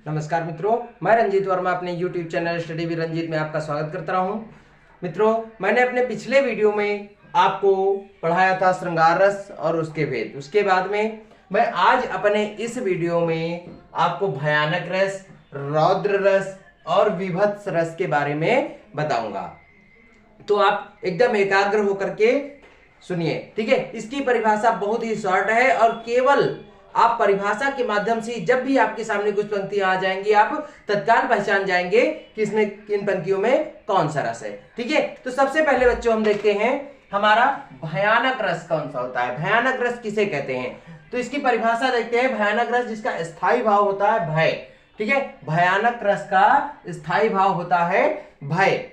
नमस्कार मित्रों, मैं रंजीत वर्मा अपने YouTube channel study with Ranjit में आपका स्वागत करता हूं। मित्रों, मैंने अपने पिछले वीडियो में आपको पढ़ाया था श्रृंगार रस और उसके भेद। उसके बाद में मैं आज अपने इस वीडियो में आपको भयानक रस, रौद्र रस और विभत्स रस के बारे में बताऊंगा। तो आप एकदम एकाग्र होकर के सुनिए, ठीक है। इसकी परिभाषा बहुत ही शॉर्ट है और केवल आप परिभाषा के माध्यम से जब भी आपके सामने कुछ पंक्तियां आ जाएंगी आप तत्काल पहचान जाएंगे कि इसमें किन पंक्तियों में कौन सा रस है, ठीक है। तो सबसे पहले बच्चों हम देखते हैं हमारा भयानक रस कौन सा होता है, भयानक रस किसे कहते हैं। तो इसकी परिभाषा देखते हैं। भयानक रस जिसका स्थायी भाव होता है भय, ठीक है। भयानक रस का स्थायी भाव होता है भय।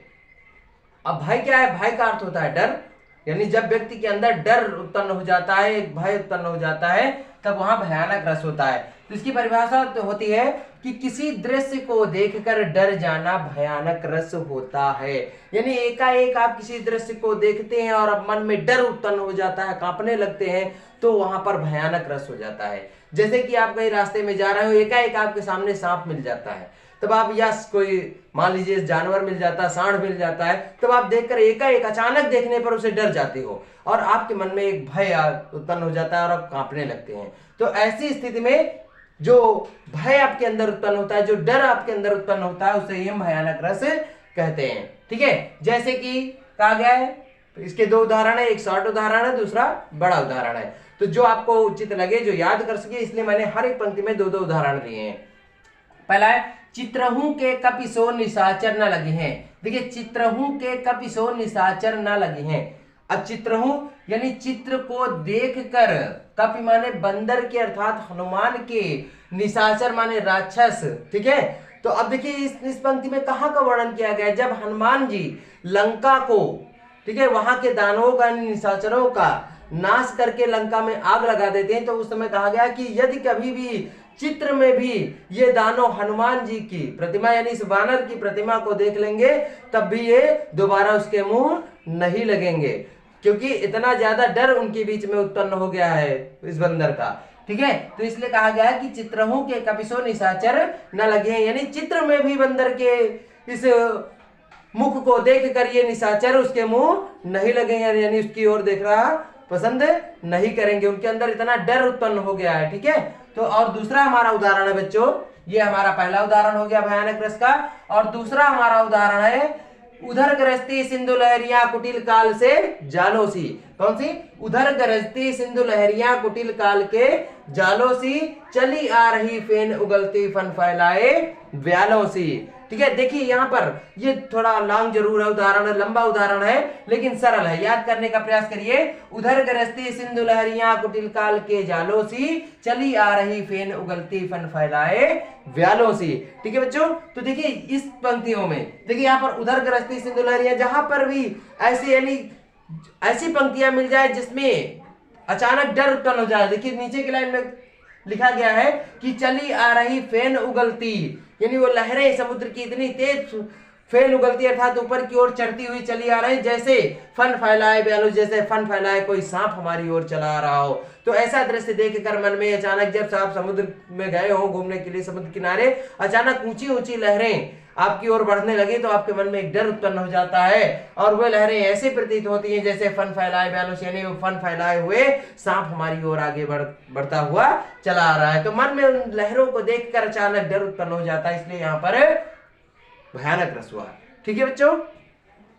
अब भय क्या है? भय का अर्थ होता है डर, यानी जब व्यक्ति के अंदर डर उत्पन्न हो जाता है, एक भय उत्पन्न हो जाता है, तब वहां भयानक रस होता है। तो इसकी परिभाषा तो होती है कि किसी दृश्य को देखकर डर जाना भयानक रस होता है। यानी एकाएक आप किसी दृश्य को देखते हैं और अब मन में डर उत्पन्न हो जाता है, कांपने लगते हैं, तो वहां पर भयानक रस हो जाता है। जैसे कि आप कहीं रास्ते में जा रहे हो, एकाएक आपके सामने सांप मिल जाता है, तब आप या कोई मान लीजिए जानवर मिल जाता है, सांड मिल जाता है, तब आप देखकर एकाएक अचानक देखने पर उसे डर जाते हो और आपके मन में एक भय उत्पन्न हो जाता है और आप कांपने लगते हैं। तो ऐसी स्थिति में जो भय आपके अंदर उत्पन्न होता है, जो डर आपके अंदर उत्पन्न होता है, उसे ही हम भयानक रस कहते हैं, ठीक है। जैसे कि कहा गया है, तो इसके दो उदाहरण है, एक शॉर्ट उदाहरण है, दूसरा बड़ा उदाहरण है। तो जो आपको उचित लगे, जो याद कर सके, इसलिए मैंने हर एक पंक्ति में दो दो उदाहरण दिए हैं। पहला है चित्रहूं के कपिसो निशाचर न लगे हैं। देखिए, चित्रहूं के कपिसो निशाचर न लगे हैं। अब चित्रहूं यानी चित्र को देखकर, कपि माने बंदर के अर्थात हनुमान के, निशाचर माने राक्षस, ठीक है। तो अब देखिए इस पंक्ति में कहां का वर्णन किया गया है? जब हनुमान जी लंका को, ठीक है, वहां के दानवों का, निशाचरों का नाश करके लंका में आग लगा देते हैं, तो उस समय कहा गया कि यदि कभी भी चित्र में भी ये दानव हनुमान जी की प्रतिमा यानी इस वानर की प्रतिमा को देख लेंगे, तब भी ये दोबारा उसके मुंह नहीं लगेंगे, क्योंकि इतना ज्यादा डर उनके बीच में उत्पन्न हो गया है इस बंदर का, ठीक है। तो इसलिए कहा गया है कि चित्रहूं के कपिसो निशाचर न लगे, यानी चित्र में भी बंदर के इस मुख को देखकर ये निशाचर उसके मुंह नहीं लगेंगे, यानी उसकी ओर देख रहा पसंद नहीं करेंगे, उनके अंदर इतना डर उत्पन्न हो गया है, ठीक है। तो और दूसरा हमारा उदाहरण है बच्चों, ये हमारा पहला उदाहरण हो गया भयानक रस का, और दूसरा हमारा उदाहरण है उधर गरजती सिंधु लहरियां कुटिल काल से जालो सी। कौन सी? उधर गरजती सिंधु लहरियां कुटिल काल के जालो सी, चली आ रही फेन उगलती फन फैलाए व्यालो सी, ठीक है। देखिए यहाँ पर ये थोड़ा लॉन्ग जरूर है, उदाहरण है, लंबा उदाहरण है, लेकिन सरल है, याद करने का प्रयास करिए। उधर गरजती सिंधु लहरियां कुटिल काल के जालो सी, चली आ रही फेन उगलती फन फैलाए व्यालो सी, ठीक है बच्चों। तो देखिए इस पंक्तियों में देखिए यहाँ पर उधर गरजती सिंधु लहरियां, जहां पर भी ऐसी यानी ऐसी पंक्तियां मिल जाए जिसमें अचानक डर उत्पन्न हो जाए। देखिए नीचे की लाइन में लिखा गया है कि चली आ रही फेन उगलती, यानी वो लहरें समुद्र की इतनी तेज फेन उगलती अर्थात ऊपर की ओर चढ़ती हुई चली आ रही, जैसे फन फैलाए व्यालो, जैसे फन फैलाए कोई सांप हमारी ओर चला आ रहा हो। तो ऐसा दृश्य देखकर मन में अचानक, जब आप समुद्र में गए हो घूमने के लिए समुद्र किनारे, अचानक ऊंची ऊंची लहरें आपकी ओर बढ़ने लगी, तो आपके मन में एक डर उत्पन्न हो जाता है और वह लहरें ऐसे प्रतीत होती हैं जैसे फन फैलाए व्यालो, यानी फन फैलाए हुए सांप हमारी ओर आगे बढ़ता हुआ चला आ रहा है। तो मन में उन लहरों को देखकर अचानक डर उत्पन्न हो जाता है, इसलिए यहाँ पर भयानक रस हुआ, ठीक है बच्चों।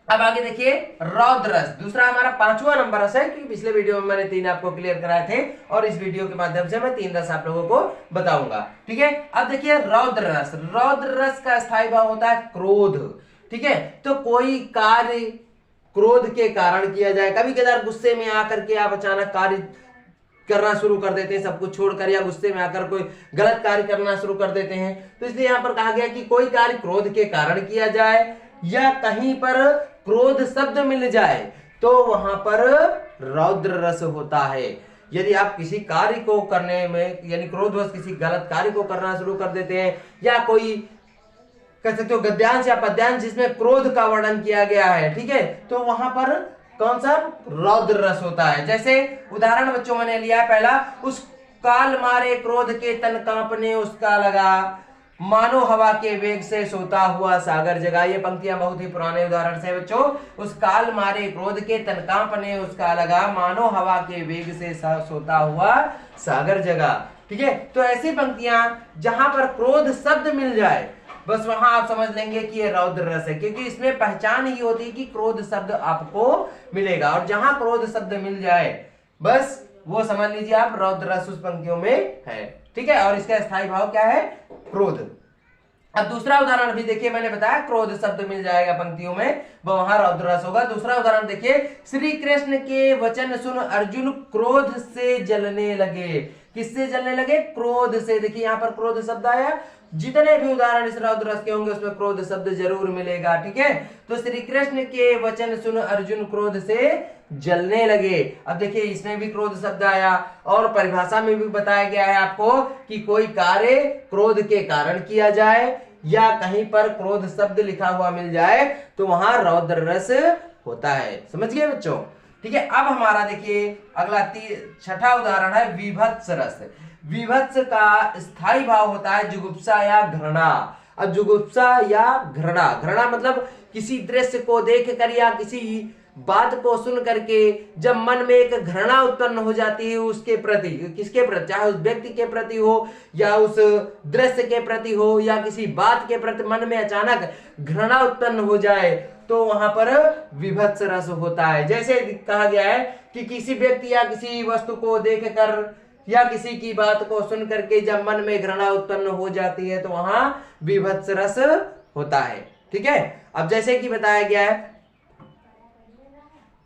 अब आगे देखिए रौद्र रस, दूसरा हमारा पांचवा नंबर रस है, क्योंकि पिछले वीडियो में मैंने 3 आपको क्लियर कराए थे और इस वीडियो के माध्यम से मैं 3 रस आप लोगों को बताऊंगा, ठीक है। अब देखिए रौद्र रस, रौद्र रस का स्थायी भाव होता है क्रोध, ठीक है। तो कोई कार्य क्रोध के कारण किया जाए, कभी कभार गुस्से में आकर के आप अचानक कार्य करना शुरू कर देते हैं, सब कुछ छोड़कर, या गुस्से में आकर कोई गलत कार्य करना शुरू कर देते हैं। तो इसलिए यहाँ पर कहा गया कि कोई कार्य क्रोध के कारण किया जाए या कहीं पर क्रोध शब्द मिल जाए, तो वहां पर रौद्र रस होता है। यदि आप किसी कार्य को करने में यानी क्रोधवश किसी गलत कार्य को करना शुरू कर देते हैं, या कोई कह सकते हो गद्यांश या पद्यांश जिसमें क्रोध का वर्णन किया गया है, ठीक है, तो वहां पर कौन सा? रौद्र रस होता है। जैसे उदाहरण बच्चों मैंने लिया पहला, उस काल मारे क्रोध के तन कांपने उसका लगा, मानो हवा के वेग से सोता हुआ सागर जगा। ये पंक्तियां बहुत ही पुराने उदाहरण से बच्चों। उस काल मारे क्रोध के तन कांपने उसका लगा, मानो हवा के वेग से सोता हुआ सागर जगा। ठीक है, तो ऐसी पंक्तियां जहां पर क्रोध शब्द मिल जाए बस वहां आप समझ लेंगे कि ये रौद्र रस है, क्योंकि इसमें पहचान ही होती है कि क्रोध शब्द आपको मिलेगा, और जहां क्रोध शब्द मिल जाए बस वो समझ लीजिए आप रौद्र रस उस पंक्तियों में है। ठीक है, और इसका स्थायी भाव क्या है? क्रोध। अब दूसरा उदाहरण भी देखिए, मैंने बताया क्रोध शब्द मिल जाएगा पंक्तियों में, वो वहां रौद्र रस होगा। दूसरा उदाहरण देखिए, श्री कृष्ण के वचन सुन अर्जुन क्रोध से जलने लगे। किससे जलने लगे? क्रोध से। देखिए यहाँ पर क्रोध शब्द आया, जितने भी उदाहरण इस रौद्र रस के होंगे उसमें क्रोध शब्द जरूर मिलेगा। ठीक है, तो श्री कृष्ण के वचन सुन अर्जुन क्रोध से जलने लगे। अब देखिए इसमें भी क्रोध शब्द आया, और परिभाषा में भी बताया गया है आपको कि कोई कार्य क्रोध के कारण किया जाए या कहीं पर क्रोध शब्द लिखा हुआ मिल जाए तो वहां रौद्र रस होता है। समझ गए बच्चों? ठीक है, अब हमारा देखिए अगला छठा उदाहरण है विभत्स रस। विभत्स का स्थायी भाव होता है जुगुप्सा या घृणा। अब जुगुप्सा या घृणा, घृणा मतलब किसी दृश्य को देख कर या किसी बात को सुन करके जब मन में एक घृणा उत्पन्न हो जाती है उसके प्रति, किसके प्रति? चाहे उस व्यक्ति के प्रति हो या उस दृश्य के प्रति हो या किसी बात के प्रति मन में अचानक घृणा उत्पन्न हो जाए तो वहां पर विभत्स रस होता है। जैसे कहा गया है कि किसी व्यक्ति या किसी वस्तु को देखकर या किसी की बात को सुन करके जब मन में घृणा उत्पन्न हो जाती है तो वहां विभत्स रस होता है। ठीक है, अब जैसे कि बताया गया है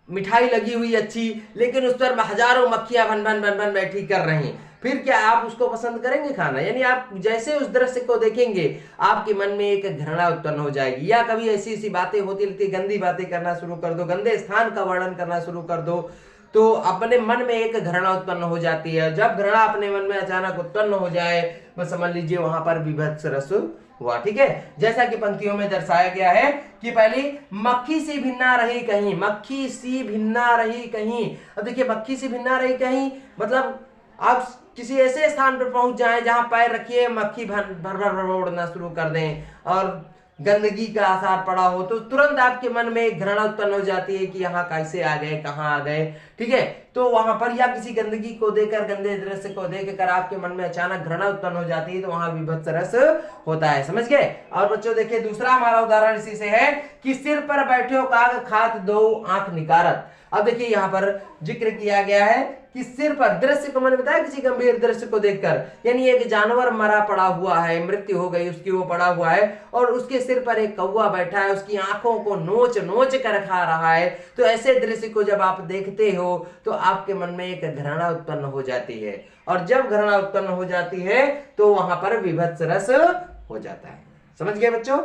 मिठाई लगी हुई अच्छी, लेकिन उस पर हजारों मक्खियां भन भन भन भन बैठी कर रही, फिर क्या आप उसको पसंद करेंगे खाना? यानी आप जैसे उस दृश्य को देखेंगे आपके मन में एक घृणा उत्पन्न हो जाएगी। या कभी ऐसी ऐसी बातें होती रहती, गंदी बातें करना शुरू कर दो, गंदे स्थान का वर्णन करना शुरू कर दो तो अपने मन में एक घृणा उत्पन्न हो जाती है। जब घृणा अपने मन में अचानक उत्पन्न हो जाए बस समझ लीजिए वहां पर विभत्स रस हुआ। ठीक है, जैसा कि पंक्तियों में दर्शाया गया है कि पहली मक्खी सी भिन्ना रही कहीं, मक्खी सी भिन्ना रही कहीं। अब देखिए मक्खी सी भिन्ना रही कहीं मतलब आप किसी ऐसे स्थान पर पहुंच जाएं जहां पैर रखिए मक्खी भर भर भर उड़ना शुरू कर दें और गंदगी का आसार पड़ा हो तो तुरंत आपके मन में एक घृणा उत्पन्न हो जाती है कि यहाँ कैसे आ गए, कहाँ आ गए। ठीक है, तो वहां पर या किसी गंदगी को देखकर, गंदे दृश्य को देखकर आपके मन में अचानक घृणा उत्पन्न हो जाती है तो वहां विभत्स रस होता है। समझ गए? और बच्चों देखिए दूसरा हमारा उदाहरण इसी से है कि सिर पर बैठो काग खात दो आंख निकारत। अब देखिए यहाँ पर जिक्र किया गया है कि सिर पर दृश्य को मैंने बताया किसी गंभीर दृश्य को देखकर, यानी एक जानवर मरा पड़ा हुआ है, मृत्यु हो गई उसकी, वो पड़ा हुआ है और उसके सिर पर एक कौवा बैठा है, उसकी आंखों को नोच नोच कर खा रहा है। तो ऐसे दृश्य को जब आप देखते हो तो आपके मन में एक घृणा उत्पन्न हो जाती है, और जब घृणा उत्पन्न हो जाती है तो वहां पर विभत्स रस हो जाता है। समझ गए बच्चों?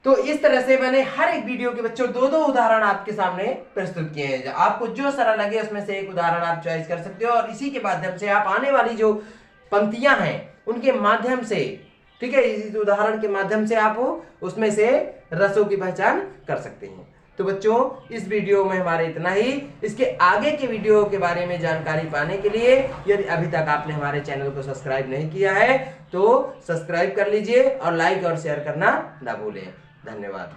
तो इस तरह से मैंने हर एक वीडियो के बच्चों दो दो उदाहरण आपके सामने प्रस्तुत किए हैं। आपको जो सरल लगे उसमें से एक उदाहरण आप चॉइस कर सकते हो और इसी के माध्यम से आप आने वाली जो पंक्तियां हैं उनके माध्यम से, ठीक है, इस उदाहरण के माध्यम से आप उसमें से रसों की पहचान कर सकते हैं। तो बच्चों इस वीडियो में हमारे इतना ही। इसके आगे के वीडियो के बारे में जानकारी पाने के लिए यदि अभी तक आपने हमारे चैनल को सब्सक्राइब नहीं किया है तो सब्सक्राइब कर लीजिए और लाइक और शेयर करना ना भूलें। धन्यवाद।